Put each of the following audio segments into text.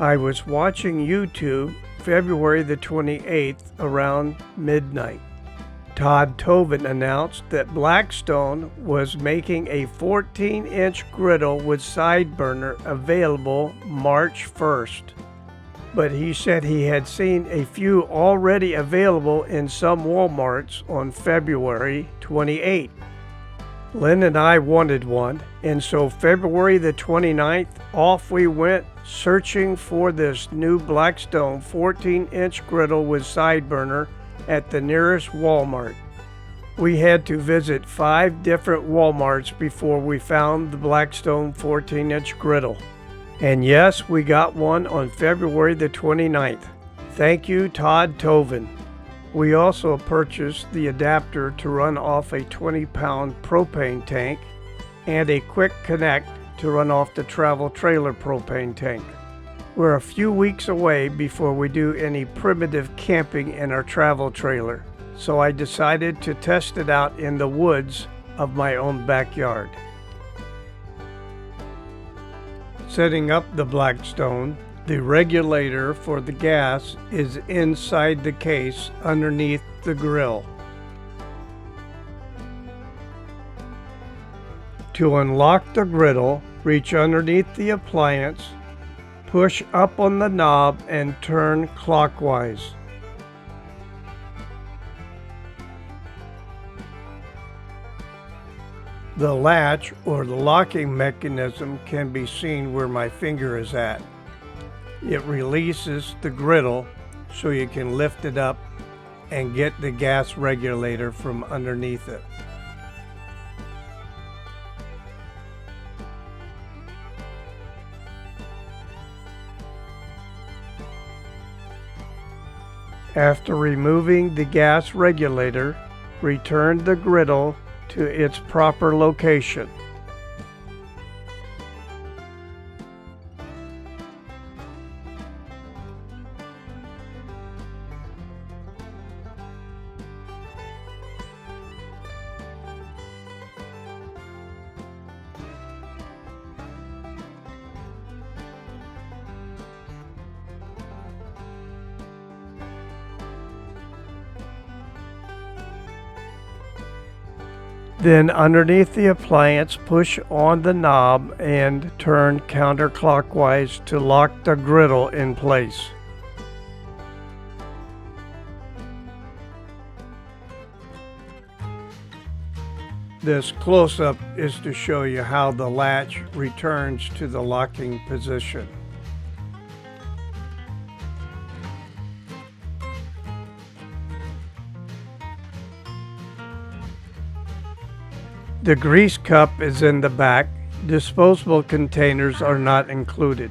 I was watching YouTube February the 28th around midnight. Todd Tobin announced that Blackstone was making a 14-inch griddle with side burner available March 1st. But he said he had seen a few already available in some Walmarts on February 28th. Lynn and I wanted one, and so February the 29th, off we went searching for this new Blackstone 14-inch griddle with side burner at the nearest Walmart. We had to visit 5 different Walmarts before we found the Blackstone 14-inch griddle. And yes, we got one on February the 29th. Thank you, Todd Tobin. We also purchased the adapter to run off a 20-pound propane tank and a quick connect to run off the travel trailer propane tank. We're a few weeks away before we do any primitive camping in our travel trailer, so I decided to test it out in the woods of my own backyard. Setting up the Blackstone, the regulator for the gas is inside the case underneath the grill. To unlock the griddle, reach underneath the appliance, push up on the knob and turn clockwise. The latch or the locking mechanism can be seen where my finger is at. It releases the griddle so you can lift it up and get the gas regulator from underneath it. After removing the gas regulator, return the griddle to its proper location. Then underneath the appliance, push on the knob and turn counterclockwise to lock the griddle in place. This close-up is to show you how the latch returns to the locking position. The grease cup is in the back. Disposable containers are not included.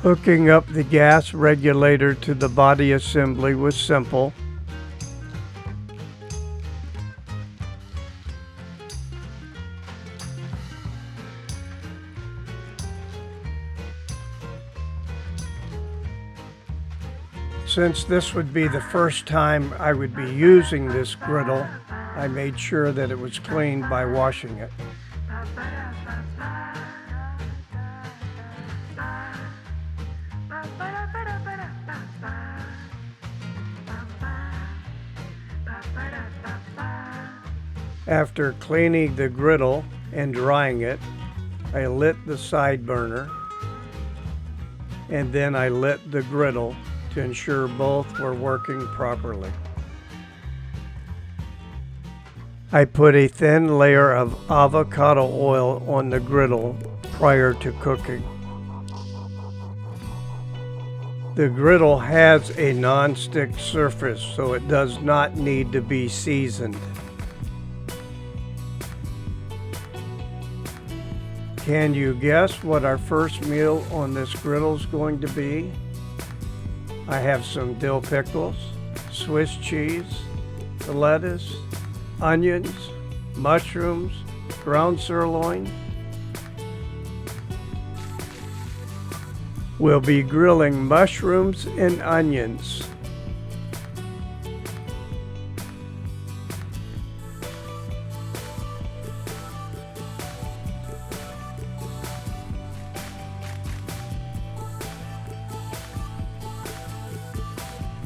Hooking up the gas regulator to the body assembly was simple. Since this would be the first time I would be using this griddle, I made sure that it was cleaned by washing it. After cleaning the griddle and drying it, I lit the side burner, and then I lit the griddle to ensure both were working properly. I put a thin layer of avocado oil on the griddle prior to cooking. The griddle has a non-stick surface, so it does not need to be seasoned. Can you guess what our first meal on this griddle is going to be? I have some dill pickles, Swiss cheese, lettuce, onions, mushrooms, ground sirloin. We'll be grilling mushrooms and onions.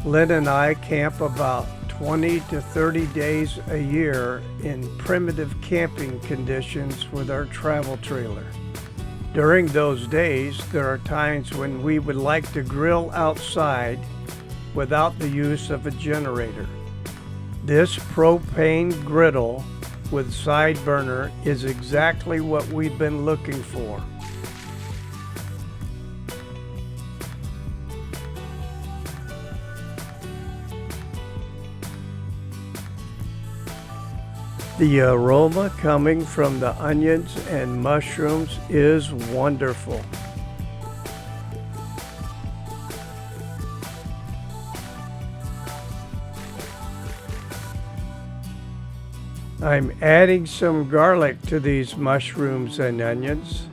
Lynn and I camp about 20 to 30 days a year in primitive camping conditions with our travel trailer. During those days, there are times when we would like to grill outside without the use of a generator. This propane griddle with side burner is exactly what we've been looking for. The aroma coming from the onions and mushrooms is wonderful. I'm adding some garlic to these mushrooms and onions.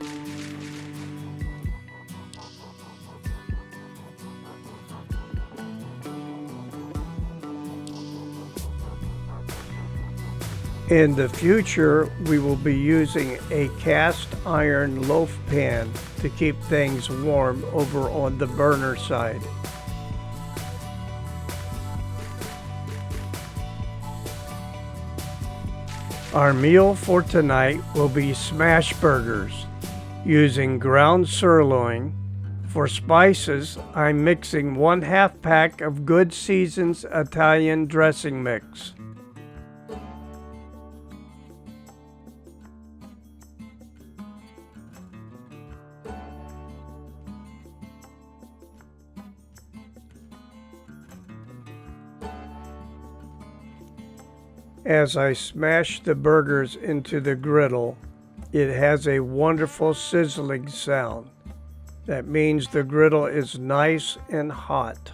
In the future, we will be using a cast iron loaf pan to keep things warm over on the burner side. Our meal for tonight will be smash burgers using ground sirloin. For spices, I'm mixing 1/2 pack of Good Seasons Italian dressing mix. As I smash the burgers into the griddle, it has a wonderful sizzling sound. That means the griddle is nice and hot.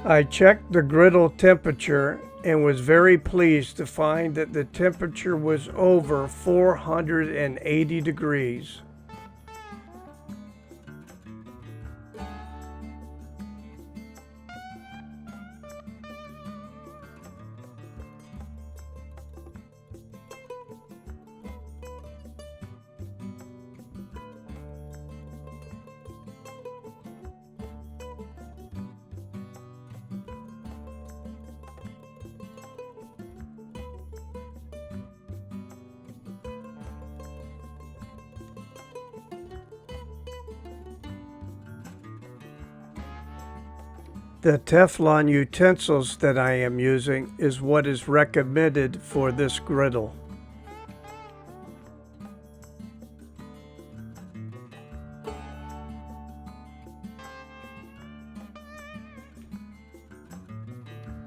I checked the griddle temperature and was very pleased to find that the temperature was over 480 degrees. The Teflon utensils that I am using is what is recommended for this griddle.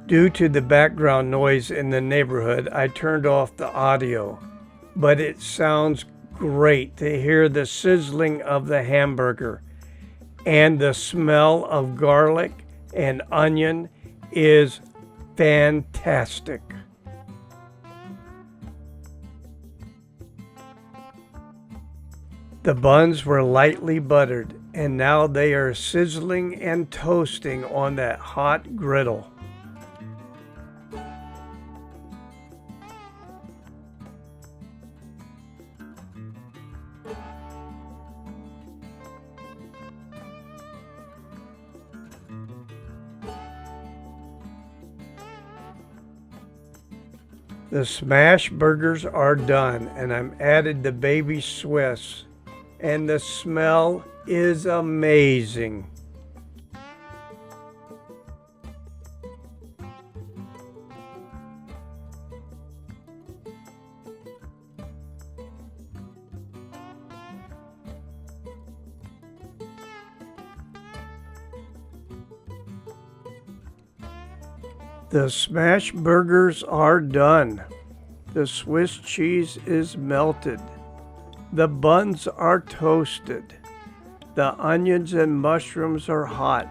Due to the background noise in the neighborhood, I turned off the audio, but it sounds great to hear the sizzling of the hamburger, and the smell of garlic and onion is fantastic. The buns were lightly buttered, and now they are sizzling and toasting on that hot griddle. The smash burgers are done, and I'm added the baby Swiss, and the smell is amazing. The smash burgers are done. The Swiss cheese is melted. The buns are toasted. The onions and mushrooms are hot.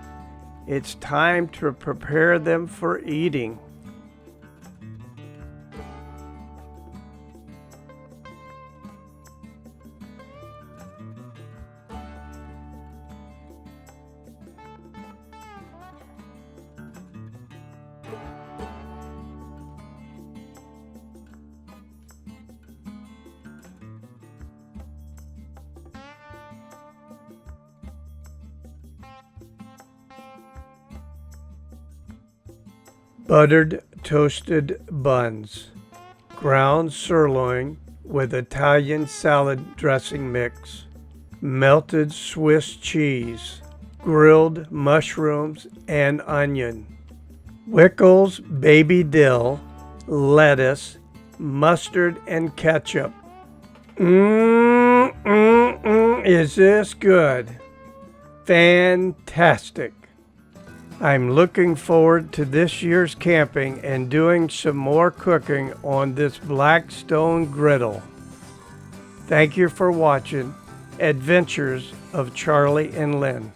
It's time to prepare them for eating. Buttered toasted buns, ground sirloin with Italian salad dressing mix, melted Swiss cheese, grilled mushrooms and onion, Wickles baby dill, lettuce, mustard and ketchup. Is this good? Fantastic. I'm looking forward to this year's camping and doing some more cooking on this Blackstone Griddle. Thank you for watching Adventures of Charlie and Lynn.